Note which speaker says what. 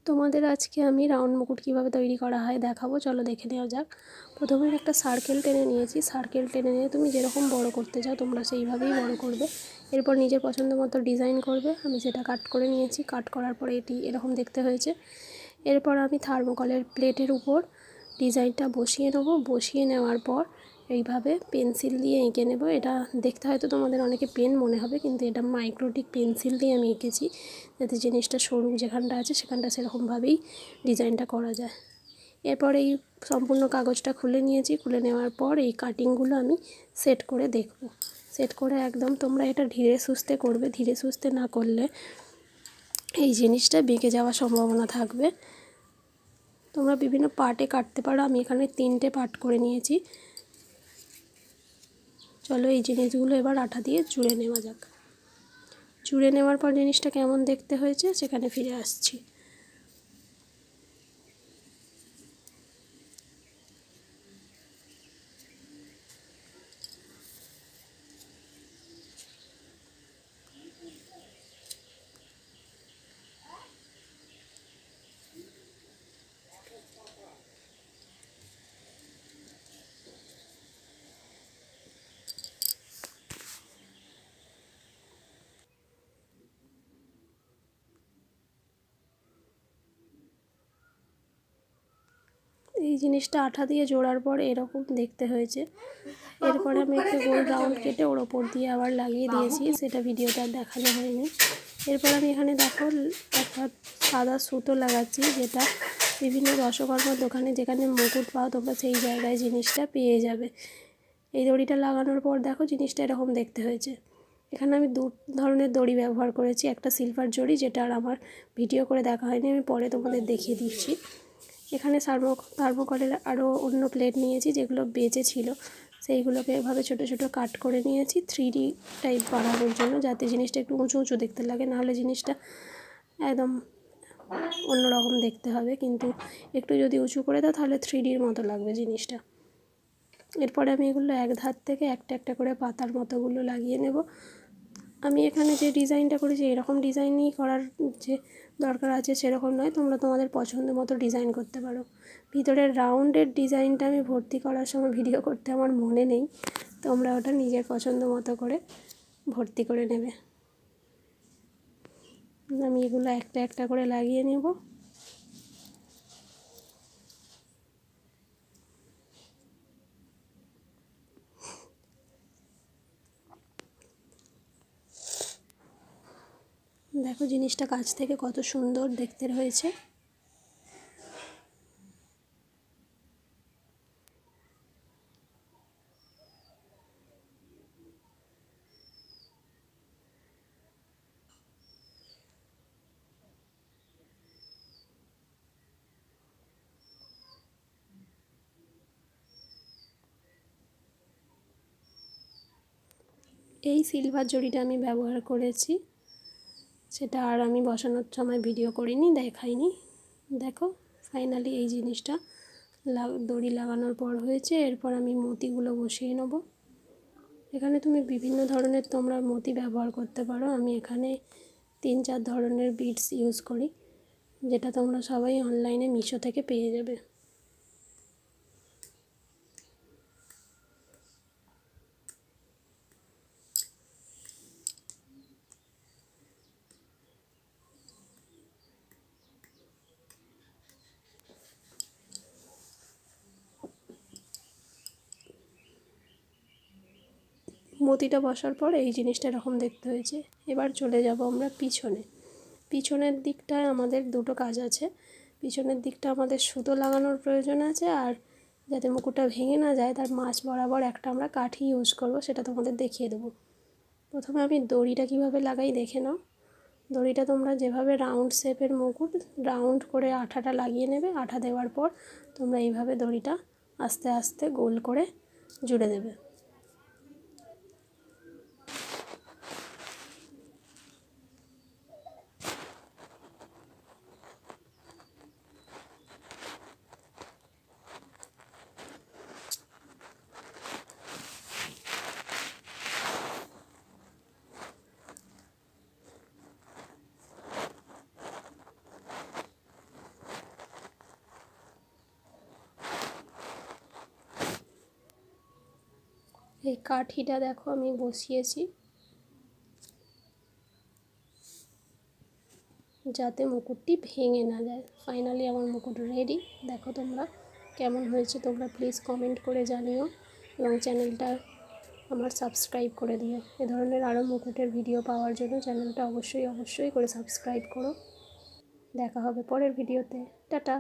Speaker 1: তোমাদের আজকে আমি রাউন্ড মুকুট কীভাবে তৈরি করা হয় দেখাবো, চলো দেখে নেওয়া যাক। প্রথমে একটা সার্কেল টেনে নিয়েছি। সার্কেল টেনে নিয়ে তুমি যেরকম বড় করতে চাও তোমরা সেইভাবেই বড় করবে। এরপর নিজের পছন্দ মতো ডিজাইন করবে। আমি সেটা কাট করে নিয়েছি। কাট করার পরে এটি এরকম দেখতে হয়েছে। এরপর আমি থার্মোকলের প্লেটের উপর ডিজাইনটা বসিয়ে নেবো। বসিয়ে নেওয়ার পর এইভাবে পেন্সিল দিয়ে এঁকে নেব। এটা দেখতে হয়তো তোমাদের অনেকে পেন মনে হবে, কিন্তু এটা মাইক্রোটিক পেন্সিল দিয়ে আমি এঁকেছি, যাতে জিনিসটা সরু যেখানটা আছে সেখানটা সেরকমভাবেই ডিজাইনটা করা যায়। এরপর এই সম্পূর্ণ কাগজটা খুলে নিয়েছি। খুলে নেওয়ার পর এই কাটিংগুলো আমি সেট করে দেখব। সেট করে একদম তোমরা এটা ধীরে সুস্থে করবে। ধীরে সুস্থে না করলে এই জিনিসটা বেঁকে যাওয়ার সম্ভাবনা থাকবে। তোমরা বিভিন্ন পার্টে কাটতে পারো। আমি এখানে 3টে পার্ট করে নিয়েছি। চলো এই জিনিসগুলো এবার আঠা দিয়ে জুড়ে নেওয়া যাক। জুড়ে নেওয়ার পর জিনিসটা কেমন দেখতে হয়েছে সেখানে ফিরে আসছি। এই জিনিসটা আঠা দিয়ে জোড়ার পর এরকম দেখতে হয়েছে। এরপরে আমি একটা গোল রাউন্ড কেটে ওর ওপর দিয়ে আবার লাগিয়ে দিয়েছি, সেটা ভিডিওতে আর দেখানো হয়নি। এরপর আমি এখানে দেখো একটা সাদা সুতো লাগাচ্ছি, যেটা বিভিন্ন রসকর্মার দোকানে যেখানে মুকুট পাও তোমরা সেই জায়গায় জিনিসটা পেয়ে যাবে। এই দড়িটা লাগানোর পর দেখো জিনিসটা এরকম দেখতে হয়েছে। এখানে আমি 2 ধরনের দড়ি ব্যবহার করেছি। একটা সিলভার জড়ি, যেটা আর আমার ভিডিও করে দেখা হয়নি, আমি পরে তোমাদের দেখিয়ে দিচ্ছি। এখানে থার্মোকলের আরও অন্য প্লেট নিয়েছি, যেগুলো বেঁচে ছিল। সেইগুলোকে এভাবে ছোট ছোট কাট করে নিয়েছি 3D টাইপ বানানোর জন্য, যাতে জিনিসটা একটু উঁচু উঁচু দেখতে লাগে। নাহলে জিনিসটা একদম অন্যরকম দেখতে হবে, কিন্তু একটু যদি উঁচু করে দাও তাহলে 3Dর মতো লাগবে জিনিসটা। এরপরে আমি এগুলো এক ধার থেকে একটা একটা করে পাতার মতোগুলো লাগিয়ে নেব। আমি এখানে যে ডিজাইনটা করেছি এরকম ডিজাইনই করার যে দরকার আছে সেরকম নয়, তোমরা তোমাদের পছন্দ মতো ডিজাইন করতে পারো। ভিতরের রাউন্ডের ডিজাইনটা আমি ভর্তি করার সময় ভিডিও করতে আমার মনে নেই, তোমরা ওটা নিজের পছন্দ মতো করে ভর্তি করে নেবে। আমি এগুলো একটা একটা করে লাগিয়ে নেব। দেখো জিনিসটা কাছ থেকে কত সুন্দর দেখতে হয়েছে। এই সিলভার জড়িটা আমি ব্যবহার করেছি, সেটা আর আমি বসানোর সময় ভিডিও করিনি, দেখাইনি। দেখো ফাইনালি এই জিনিসটা দড়ি লাগানোর পর হয়েছে। এরপর আমি মতিগুলো বসিয়ে নেব। এখানে তুমি বিভিন্ন ধরনের তোমরা মতি ব্যবহার করতে পারো। আমি এখানে 3-4 ধরনের বিডস ইউজ করি, যেটা তোমরা সবাই অনলাইনে মিশো থেকে পেয়ে যাবে। মতিটা বসার পর এই জিনিসটা এরকম দেখতে হয়েছে। এবার চলে যাব আমরা পিছনে। পিছনের দিকটায় আমাদের 2টো কাজ আছে। পিছনের দিকটা আমাদের সুতো লাগানোর প্রয়োজন আছে, আর যাতে মুকুটটা ভেঙে না যায় তার মাঝ বরাবর একটা আমরা কাঠি ইউজ করব, সেটা তোমাদের দেখিয়ে দেবো। প্রথমে আমি দড়িটা কিভাবে লাগাই দেখে নাও। দড়িটা তোমরা যেভাবে রাউন্ড শেপের মুকুট রাউন্ড করে আঠাটা লাগিয়ে নেবে। আঠা দেওয়ার পর তোমরা এইভাবে দড়িটা আস্তে আস্তে গোল করে জুড়ে দেবে। এই কাঠিটা দেখো আমি বসিয়েছি যাতে মুকুটটি ভেঙে না যায়। ফাইনালি আমার মুকুট রেডি। দেখো তোমরা কেমন হয়েছে তোমরা প্লিজ কমেন্ট করে জানিও, এবং চ্যানেলটা আমার সাবস্ক্রাইব করে দিও। এ ধরনের আরও মুকুটের ভিডিও পাওয়ার জন্য চ্যানেলটা অবশ্যই করে সাবস্ক্রাইব করো। দেখা হবে পরের ভিডিওতে। টাটা।